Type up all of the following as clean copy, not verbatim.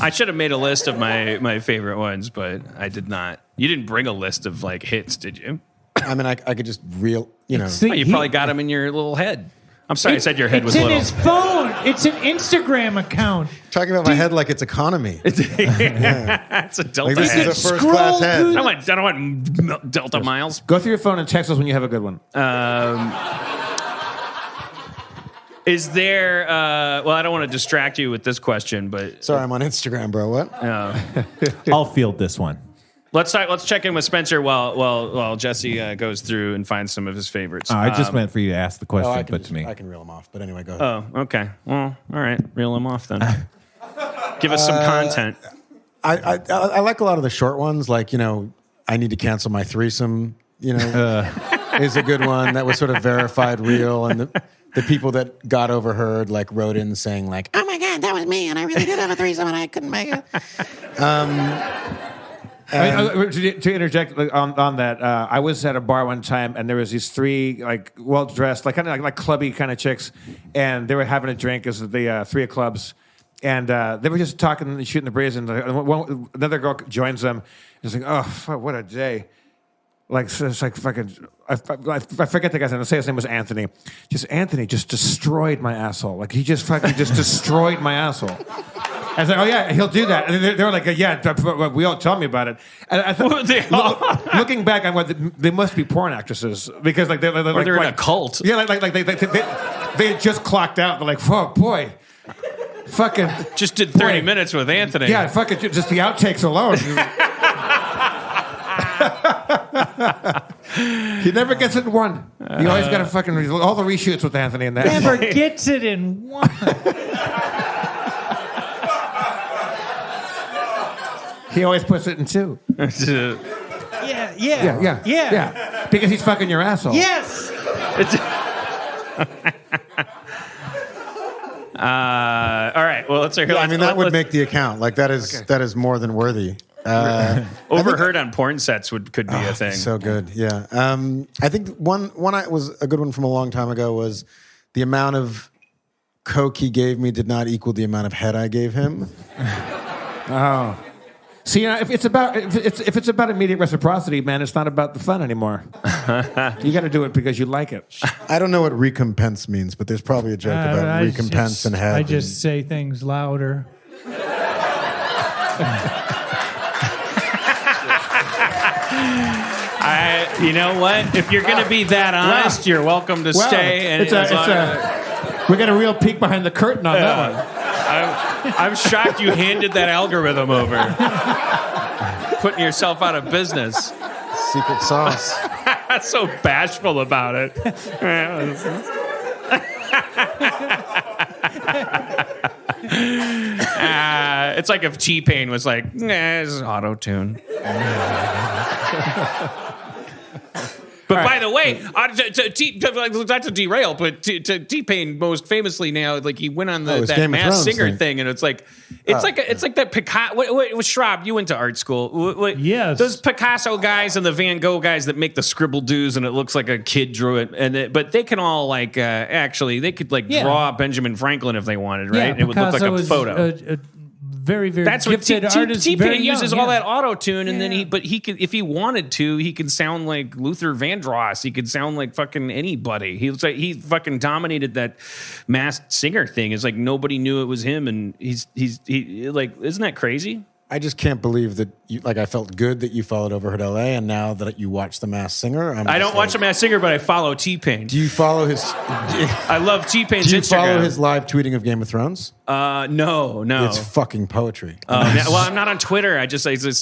I should have made a list of my favorite ones, but I did not. You didn't bring a list of like hits, did you? I mean, I could just you know. Oh, you probably got them in your little head. I'm sorry, I said your head was little. It's in his phone. It's an Instagram account. Talking about my head like it's economy. It's a Delta Like this head. is a first class head. I don't want Delta miles. Go through your phone and text us when you have a good one. Is there? Well, I don't want to distract you with this question, but Sorry, I'm on Instagram, bro. What? I'll field this one. let's check in with Spencer while Jesse goes through and finds some of his favorites. I just meant for you to ask the question, I can but just, to me. I can reel them off. But anyway, go ahead. Oh, okay. Well, all right. Reel him off then. Give us some content. I like a lot of the short ones, like, you know, I need to cancel my threesome, you know, is a good one that was sort of verified real. And the people that got overheard, like, wrote in saying, like, oh my God, that was me. And I really did have a threesome and I couldn't make it. To interject on that, I was at a bar one time, and there was these three like well dressed, like kind of like clubby kind of chicks, and they were having a drink as the three of clubs, and they were just talking and shooting the breeze, and another girl joins them. It's like, oh, fuck, what a day! Like it's like fucking. I forget the guy's name. Let's say his name was Anthony. Anthony just destroyed my asshole. Like he just fucking just destroyed my asshole. I was like, oh yeah, he'll do that. And they were like, yeah, we all tell me about it. And I thought, looking back, I'm like, they must be porn actresses because like they're in a cult. Yeah, like they had just clocked out. They're like, oh boy, fucking just did 30 minutes with Anthony. Yeah, fucking just the outtakes alone. He never gets it in one. You always got to fucking all the reshoots with Anthony in that. Never gets it in one. He always puts it in two. Yeah. Because he's fucking your asshole. Yes. All right. Well, let's. I mean, that would make the account. Like that is more than worthy. Overheard on porn sets could be a thing. So good, yeah. I think one was a good one from a long time ago was the amount of coke he gave me did not equal the amount of head I gave him. Oh. See, you know, if it's about immediate reciprocity, man, it's not about the fun anymore. You got to do it because you like it. I don't know what recompense means, but there's probably a joke about recompense and head. I just say things louder. You know what? If you're going to be that honest, you're welcome to stay. And we got a real peek behind the curtain on that one. I'm shocked you handed that algorithm over. Putting yourself out of business. Secret sauce. That's so bashful about it. It's like if T-Pain was like, nah, this is auto-tune. But by the way, not to derail, but T-Pain most famously now, like he went on that Masked Singer thing, and it's like that Picasso. What Schraub? You went to art school. Yes. Those Picasso guys and the Van Gogh guys that make the scribble doos, and it looks like a kid drew it. But they can all actually they could draw Benjamin Franklin if they wanted, right? Yeah, It would look like a photo. Very, very That's what gifted artist. T-Pain uses all that auto-tune, and then he could, if he wanted to, he could sound like Luther Vandross. He could sound like fucking anybody. He fucking dominated that Masked Singer thing. It's like nobody knew it was him, and he's like, isn't that crazy? I just can't believe that I felt good that you followed Overheard LA, and now that you watch The Masked Singer, I don't watch The Masked Singer, but I follow T-Pain. Do you follow his? I love T-Pain's Instagram. Do you follow his live tweeting of Game of Thrones? No. It's fucking poetry. Well, I'm not on Twitter. It's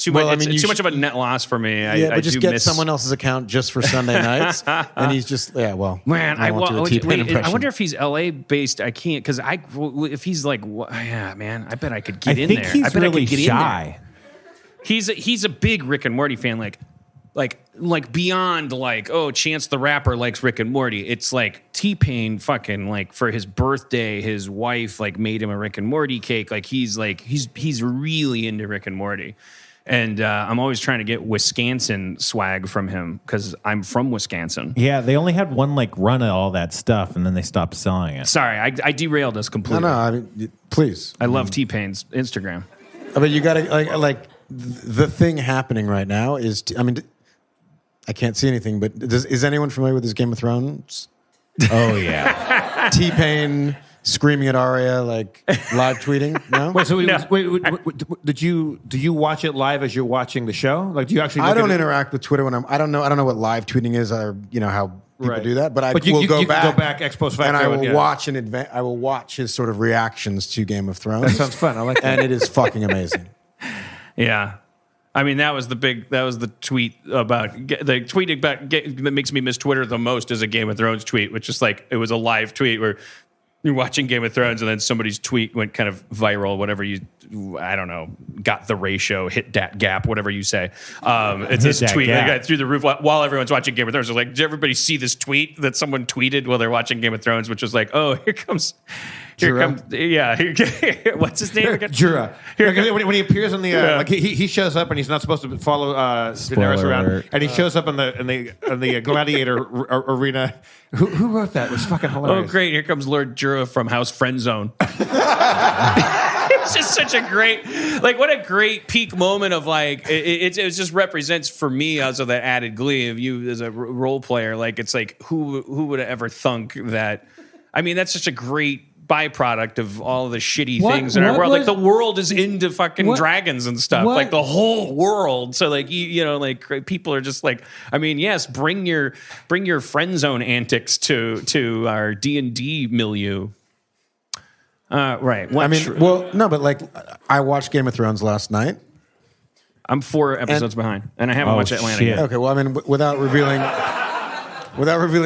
too much. It's too much of a net loss for me. But just get someone else's account just for Sunday nights, and he's just man. I wonder if he's LA based. I can't because if he's like, man, I bet I could get in there. I bet really I could get shy. In there. He's a big Rick and Morty fan, like beyond Chance the Rapper likes Rick and Morty. It's like T-Pain fucking for his birthday, his wife made him a Rick and Morty cake. He's really into Rick and Morty. And I'm always trying to get Wisconsin swag from him because I'm from Wisconsin. Yeah, they only had one run of all that stuff, and then they stopped selling it. Sorry, I derailed us completely. No, I mean, please. I love T-Pain's Instagram. But you got to like the thing happening right now is. I mean, I can't see anything. But is anyone familiar with this Game of Thrones? Oh yeah. T-Pain screaming at Arya, like live tweeting. No. Wait, so do you watch it live as you're watching the show? Like, do you actually? I don't interact with Twitter when I don't know what live tweeting is or how people do that. But I will go back. Can go back ex post facto, and I will watch in advance. I will watch his sort of reactions to Game of Thrones. That sounds fun. I like that. And it is fucking amazing. Yeah. I mean, that was the tweet about that makes me miss Twitter the most is a Game of Thrones tweet, which is like, it was a live tweet where you're watching Game of Thrones and then somebody's tweet went kind of viral, whatever I don't know, got the ratio, hit that gap, whatever you say. It's this tweet that got through the roof while everyone's watching Game of Thrones. It's like, did everybody see this tweet that someone tweeted while they're watching Game of Thrones, which was like, oh, here comes, what's his name again? Jura. When he appears in the like he shows up and he's not supposed to follow Daenerys around, and he shows up in the gladiator arena. Who wrote that? It was fucking hilarious. Oh, great! Here comes Lord Jura from House Friendzone. It's just such a great, like, what a great peak moment of like it just represents for me also that added glee of you as a role player. Like, it's like who would have ever thunk that? I mean, that's such a great byproduct of all the shitty things in our world. Like, the world is into fucking dragons and stuff. Like, the whole world. So like you know, like, people are just like, I mean, yes, bring your friend zone antics to our D&D milieu. Right. I mean, no, but like, I watched Game of Thrones last night. I'm 4 episodes behind, and I haven't watched Atlanta yet. Okay, well, I mean, without revealing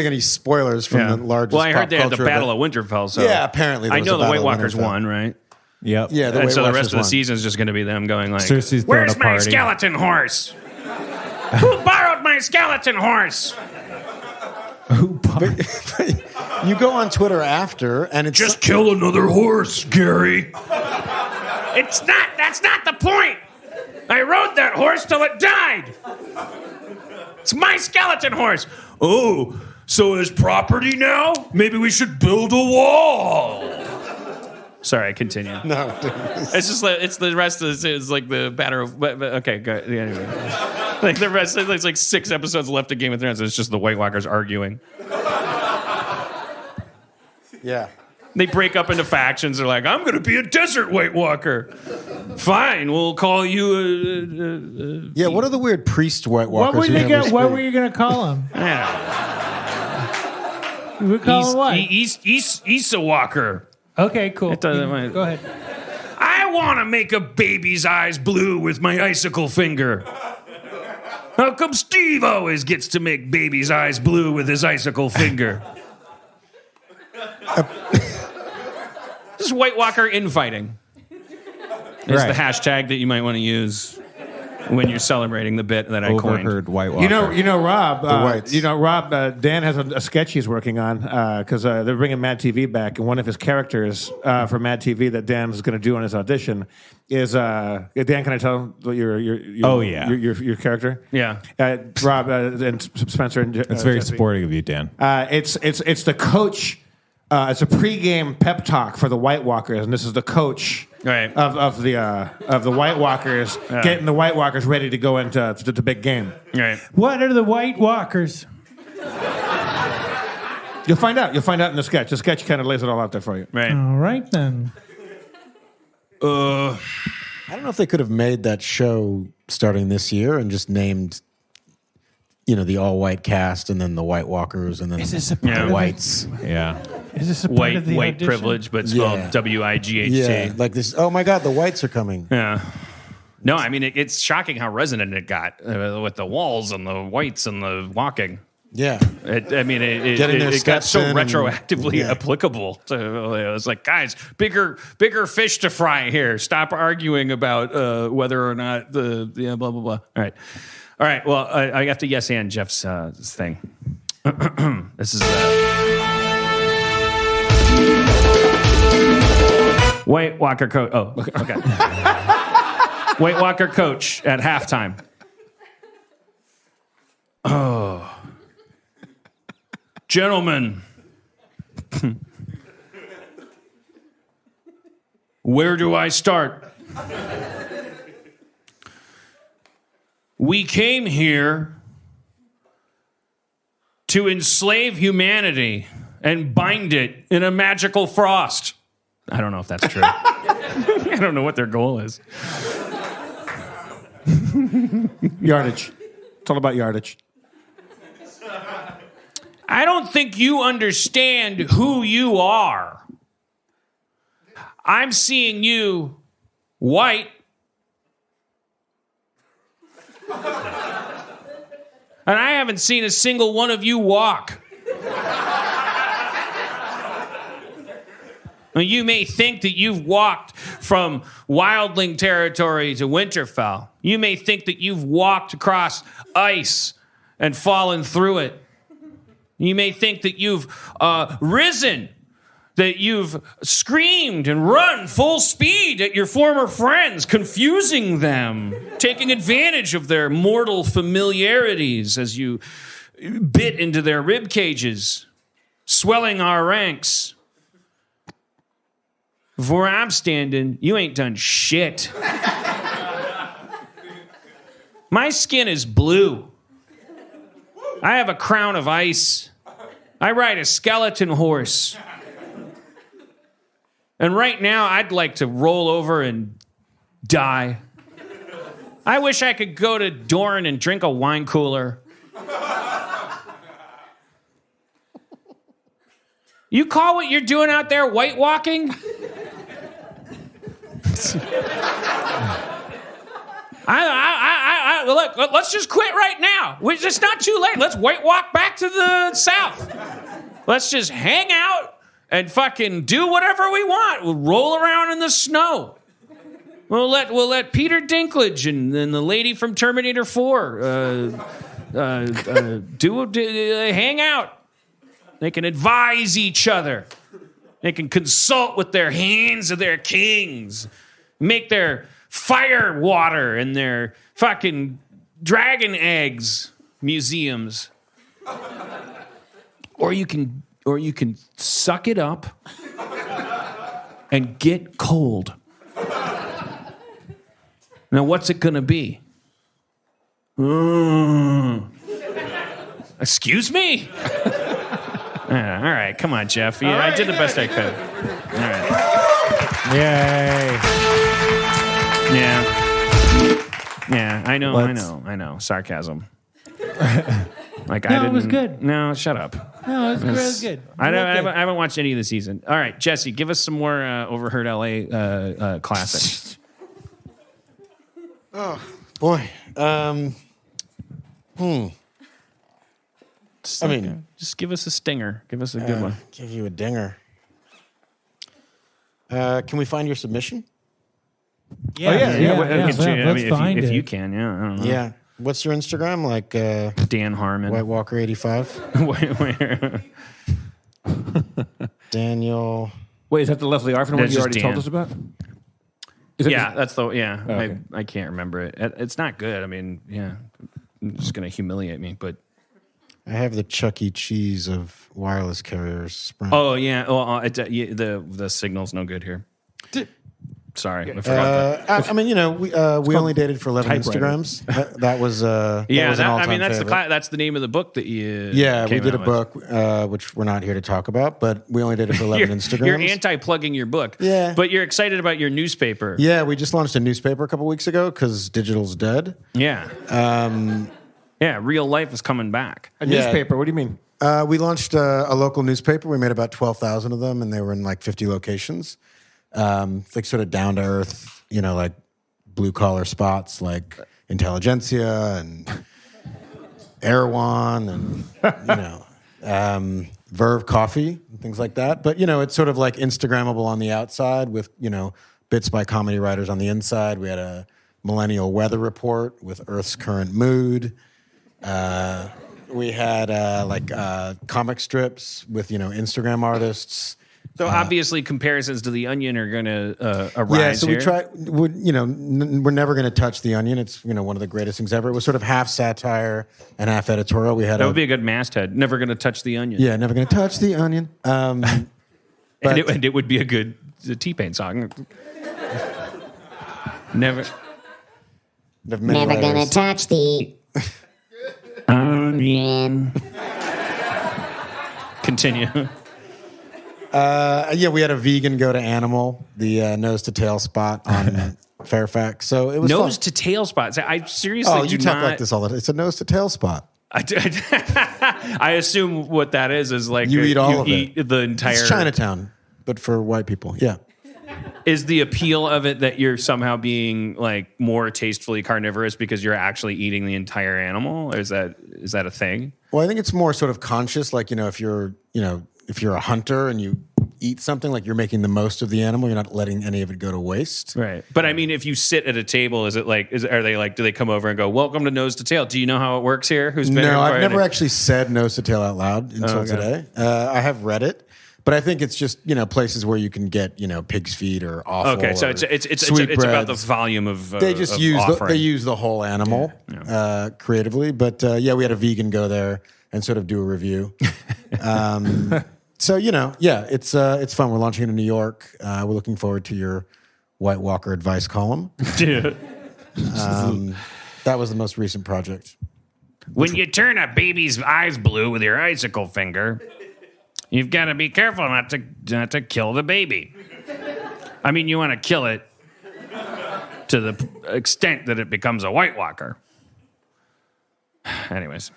any spoilers from the largest. Well, I heard they had the culture Battle of Winterfell. So yeah, apparently I know the White Walkers won, right? Yep. Yeah, And so the rest of the season is just going to be them going like, Cersei's throwing "Where's a my party." skeleton horse? Who borrowed my skeleton horse?" You go on Twitter after, and it's Just kill another horse, Gary. That's not the point. I rode that horse till it died. It's my skeleton horse. Oh, so his property now? Maybe we should build a wall. Sorry, continue. no. It's just like, it's the rest of this is like the batter of, but okay, go anyway. Like the rest, there's like 6 episodes left of Game of Thrones. It's just the White Walkers arguing. Yeah. They break up into factions. They're like, I'm going to be a desert White Walker. Fine, we'll call you Yeah. What are the weird priest White Walkers? What were you going to call him? You would call him what? Issa Walker. Okay, cool. doesn't- Go ahead. I want to make a baby's eyes blue with my icicle finger. How come Steve always gets to make baby's eyes blue with his icicle finger? This is White Walker infighting. Is the hashtag that you might want to use when you're celebrating the bit that I coined. Overheard White Walker. You know, Rob. whites. Dan has a sketch he's working on because they're bringing Mad TV back, and one of his characters for Mad TV that Dan is going to do on his audition is Dan. Can I tell your your character? Yeah. Rob and Spencer and That's very Jesse. sporting of you, Dan. It's the coach. It's a pregame pep talk for the White Walkers, and this is the coach of the White Walkers getting the White Walkers ready to go into the big game. Right. What are the White Walkers? You'll find out. You'll find out in the sketch. The sketch kind of lays it all out there for you. Right. All right, then. I don't know if they could have made that show starting this year and just named, the all-white cast and then the White Walkers and then the whites. Yeah. Is this a part of the White audition? privilege, but spelled Yeah. WIGHT. Yeah, like this. Oh my God, the whites are coming. Yeah. No, I mean, it's shocking how resonant it got with the walls and the whites and the walking. Yeah, It Getting their got steps so in and- retroactively yeah. applicable. To, it was like, guys, bigger fish to fry here. Stop arguing about whether or not the blah, blah, blah. All right. Well, I have to yes and Jeff's thing. This is White Walker coach. Oh, okay. White Walker coach at halftime. Oh. Gentlemen, where do I start? We came here to enslave humanity and bind it in a magical frost. I don't know if that's true. I don't know what their goal is. Yardage. It's all about yardage. I don't think you understand who you are. I'm seeing you white. And I haven't seen a single one of you walk. Now, you may think that you've walked from wildling territory to Winterfell. You may think that you've walked across ice and fallen through it. You may think that you've risen, that you've screamed and run full speed at your former friends, confusing them, taking advantage of their mortal familiarities as you bit into their rib cages, swelling our ranks. Where I'm standing, you ain't done shit. My skin is blue. I have a crown of ice. I ride a skeleton horse. And right now, I'd like to roll over and die. I wish I could go to Dorne and drink a wine cooler. You call what you're doing out there white walking? Look, let's just quit right now. It's not too late. Let's white walk back to the south. Let's just hang out and fucking do whatever we want. We'll roll around in the snow. We'll let Peter Dinklage and then the lady from Terminator 4 hang out. They can advise each other. They can consult with their hands of their kings. Make their fire water and their fucking dragon eggs museums. Or you can suck it up and get cold. Now, what's it gonna be? Excuse me? All right, come on, Jeff. Yeah, I did the best I could. All right. Yay. Yeah, I know. Sarcasm. Like No, it was good. No, shut up. No, it was good. I haven't watched any of the season. All right, Jesse, give us some more Overheard LA classics. Oh, boy. Just give us a stinger. Give us a good one. Give you a dinger. Can we find your submission? Let's find if it. you can, yeah. I don't know. Yeah. What's your Instagram? Like Dan Harmon. White Walker 85? Where? Daniel. Wait, is that the Leslie Arfin one That's you just already Dan. told us about? That's the okay. I can't remember it. It's not good. I mean, yeah, it's just gonna humiliate me. But I have the Chuck E. Cheese of wireless carriers. Sprint. oh yeah, well, the signal's no good here. Sorry, I forgot that. We only dated for 11 Typewriter. Instagrams. That was that was an all-time favorite. That's the name of the book that you. We came did a out book, which we're not here to talk about, but we only dated for 11 Instagrams. You're anti-plugging your book, Yeah. but you're excited about your newspaper. Yeah, we just launched a newspaper a couple weeks ago because digital's dead. Yeah. Yeah, real life is coming back. A newspaper? What do you mean? We launched a local newspaper. We made about 12,000 of them, and they were in like 50 locations. Like sort of down to earth, like blue collar spots like Intelligentsia and Erewhon and Verve Coffee and things like that. But it's sort of like Instagrammable on the outside with bits by comedy writers on the inside. We had a millennial weather report with Earth's current mood. We had comic strips with Instagram artists. So obviously, comparisons to The Onion are going to arise. Yeah, so here. we try. We're never going to touch The Onion. It's one of the greatest things ever. It was sort of half satire and half editorial. We had that would be a good masthead. Never going to touch The Onion. Yeah, never going to touch The Onion. And it would be a good T-Pain song. Never. Never gonna touch the onion. Continue. Yeah, we had a vegan go to Animal, the nose to tail spot on Fairfax. So it was Nose fun. to tail spots. I seriously Oh, do you talk not. like this all the time. It's a nose to tail spot. I assume what that is like You eat all of eat it. the entire. It's Chinatown, but for white people. Yeah. Is the appeal of it that you're somehow being like more tastefully carnivorous because you're actually eating the entire animal? Or is that a thing? Well, I think it's more sort of conscious, like, if you're a hunter and you eat something, like you're making the most of the animal, you're not letting any of it go to waste. Right. But I mean, if you sit at a table, do they come over and go, welcome to nose to tail? Do you know how it works here? Who's been here? No, I've before? never actually said nose to tail out loud until today. I have read it. But I think it's just places where you can get pig's feet or offal. Okay, so or it's about the sweetbreads. volume of They just of use offering. they use the whole animal creatively. But yeah, we had a vegan go there and sort of do a review. So it's fun. We're launching into New York. We're looking forward to your White Walker advice column. Dude. That was the most recent project. When you turn a baby's eyes blue with your icicle finger, you've got to be careful not to kill the baby. I mean, you want to kill it to the extent that it becomes a White Walker. Anyways.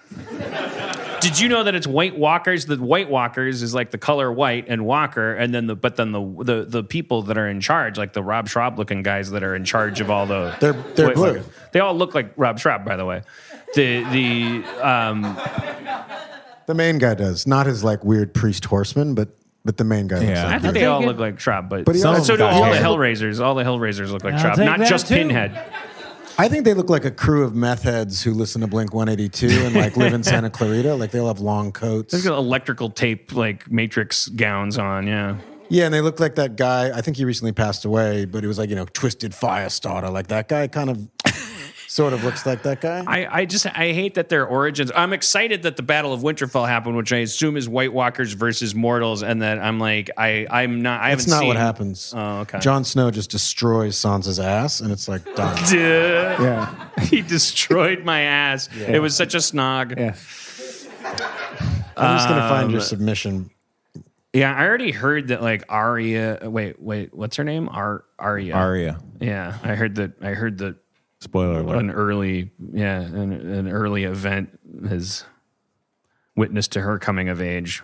Did you know that it's White Walkers? The White Walkers is like the color white and Walker, and then the people that are in charge, like the Rob Schraub looking guys that are in charge of all the They're White blue. Walkers. They all look like Rob Schraub, by the way. The main guy does, not his like weird priest horseman, but the main guy. Looks Yeah. I like think him. they all look like Schraub, but he so also- do he all the also- Hellraisers. All the Hellraisers look like I'll Schraub, take not that just too. Pinhead. I think they look like a crew of meth heads who listen to Blink 182 and like live in Santa Clarita. Like they all have long coats. They've got electrical tape, like Matrix gowns on, yeah. Yeah, and they look like that guy. I think he recently passed away, but he was like, Twisted Firestarter. Like that guy kind of sort of looks like that guy. I hate that their origins. I'm excited that the Battle of Winterfell happened, which I assume is White Walkers versus mortals, and that I'm like, I'm not. I haven't That's not seen what happens. Oh, okay. Jon Snow just destroys Sansa's ass, and it's like done. Yeah. He destroyed my ass. It was such a snog. Yeah. I'm just gonna find your submission. Yeah, I already heard that like Arya. Wait, what's her name? Arya. Arya. Yeah, I heard that Spoiler alert. an early event has witnessed to her coming of age.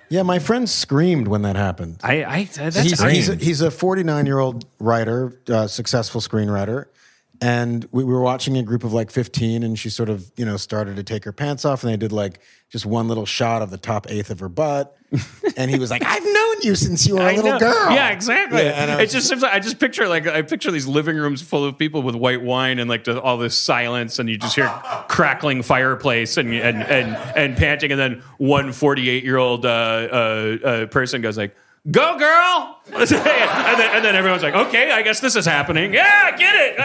Yeah, my friend screamed when that happened. That's He's a 49-year-old writer, successful screenwriter, and we were watching a group of like 15, and she sort of started to take her pants off, and they did like just one little shot of the top eighth of her butt, and he was like, "I've known you since you were a little girl." Yeah, exactly. Yeah, and I It's just I just picture these living rooms full of people with white wine and like all this silence, and you just hear crackling fireplace and panting, and then one 48-year-old person goes like, "Go, girl!" and then everyone's like, "Okay, I guess this is happening." Yeah, get it.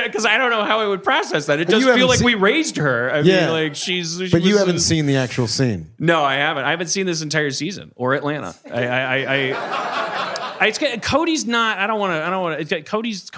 Because I don't know how I would process that. It But does you feel haven't like seen- we raised her. I Yeah. mean, like she But you was- haven't seen the actual scene. No, I haven't. I haven't seen this entire season or Atlanta. Cody's not. I don't want to. Cody's.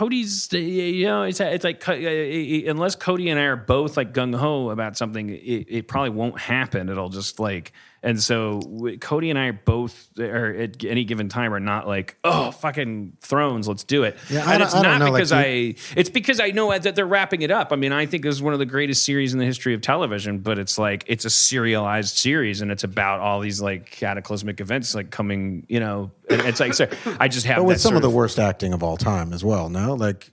It's like unless Cody and I are both like gung ho about something, it probably won't happen. It'll just like. And so Cody and I both are at any given time are not like, oh, fucking Thrones, let's do it. Yeah, and it's I don't not know, because like it's because I know that they're wrapping it up. I mean, I think this is one of the greatest series in the history of television, but it's like it's a serialized series and it's about all these like cataclysmic events like coming, and it's like so I just have But with that some sort of the worst acting of all time as well. No, like.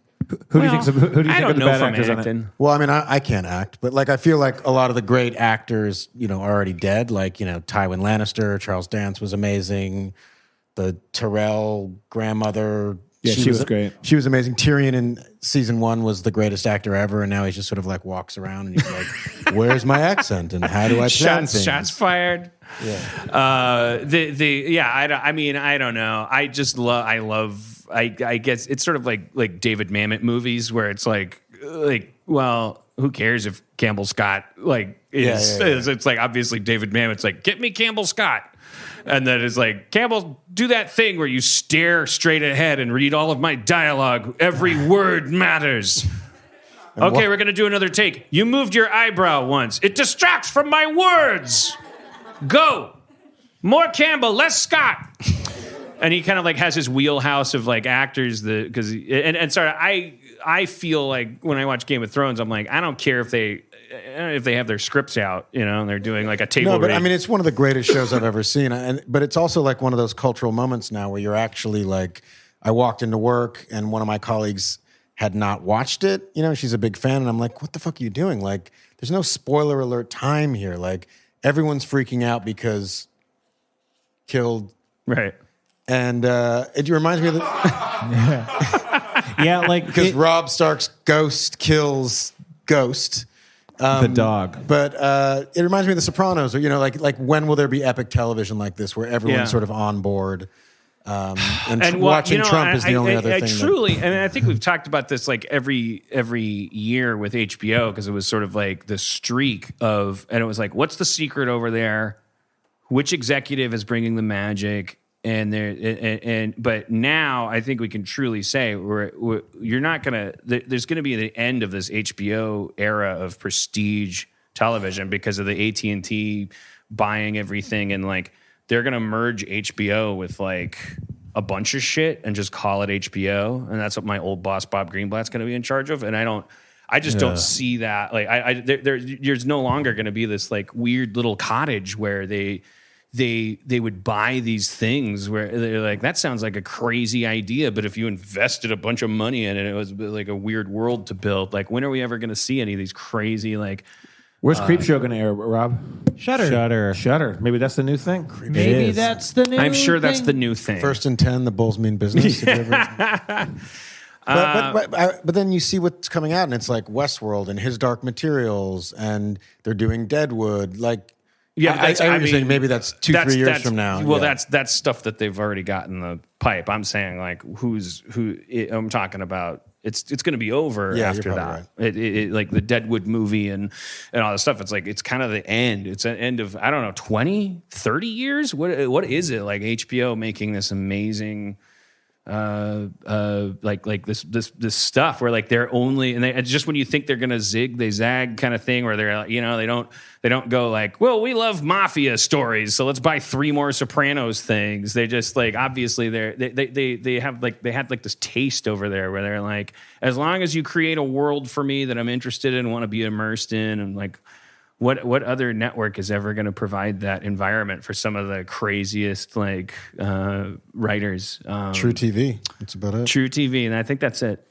Who do you think? Who do you I think don't are the know bad from actors on it? acting. Well, I mean, I can't act, but like I feel like a lot of the great actors, are already dead. Like Tywin Lannister, Charles Dance was amazing. The Tyrell grandmother, Yeah, she was great. She was amazing. Tyrion in season 1 was the greatest actor ever, and now he's just sort of like walks around and he's like, "Where's my accent and how do I plan things?" Shots fired. Yeah. I don't know. I guess it's sort of like David Mamet movies where it's like, well, who cares if Campbell Scott like is, it's like obviously David Mamet's like, get me Campbell Scott. And then it's like, Campbell, do that thing where you stare straight ahead and read all of my dialogue. Every word matters. Okay, we're going to do another take. You moved your eyebrow once. It distracts from my words. Go. More Campbell, less Scott. And he kind of like has his wheelhouse of like actors because sorry, I feel like when I watch Game of Thrones, I'm like, I don't care if they have their scripts out, and they're doing like a table. No, but read. I mean, it's one of the greatest shows I've ever seen. But it's also like one of those cultural moments now where you're actually like, I walked into work and one of my colleagues had not watched it. She's a big fan, and I'm like, what the fuck are you doing? Like, there's no spoiler alert time here. Like, everyone's freaking out because killed. Right. And it reminds me of Yeah, like because Robb Stark's ghost kills Ghost. the dog. But it reminds me of The Sopranos, or like when will there be epic television like this, where everyone's sort of on board, and watching Trump is the only other thing. Truly, and I think we've talked about this like every year with HBO because it was sort of like the streak of, and it was like, what's the secret over there? Which executive is bringing the magic? But now I think we can truly say you're not gonna. There's going to be the end of this HBO era of prestige television because of the AT&T buying everything, and like they're going to merge HBO with like a bunch of shit and just call it HBO, and that's what my old boss Bob Greenblatt's going to be in charge of, and I just don't see that. Like there's no longer going to be this like weird little cottage where they would buy these things where they're like, that sounds like a crazy idea, but if you invested a bunch of money in it, it was like a weird world to build. Like, when are we ever going to see any of these crazy like? Where's Creepshow going to air, Rob? Shutter. Maybe that's the new thing. Maybe that's the new I'm sure that's thing. the new thing. First and 10, the Bulls mean business. But then you see what's coming out, and it's like Westworld and His Dark Materials, and they're doing Deadwood. Like, Yeah, I mean, maybe that's 2-3 years from now. Well, Yeah. that's stuff that they've already got in the pipe. I'm saying like I'm talking about. It's going to be over after you're that. probably It like the Deadwood movie and all this stuff. It's like it's kind of the end. It's an end of, I don't know, 20, 30 years. What is it like? HBO making this amazing. Like this stuff where like they're only, and it's just when you think they're gonna zig, they zag kind of thing, where they're they don't go like, well, we love mafia stories, so let's buy 3 more Sopranos things. They just like, obviously they had like this taste over there where they're like, as long as you create a world for me that I'm interested in, want to be immersed in, and like. What other network is ever going to provide that environment for some of the craziest like writers? True TV. That's about it. True TV, and I think that's it.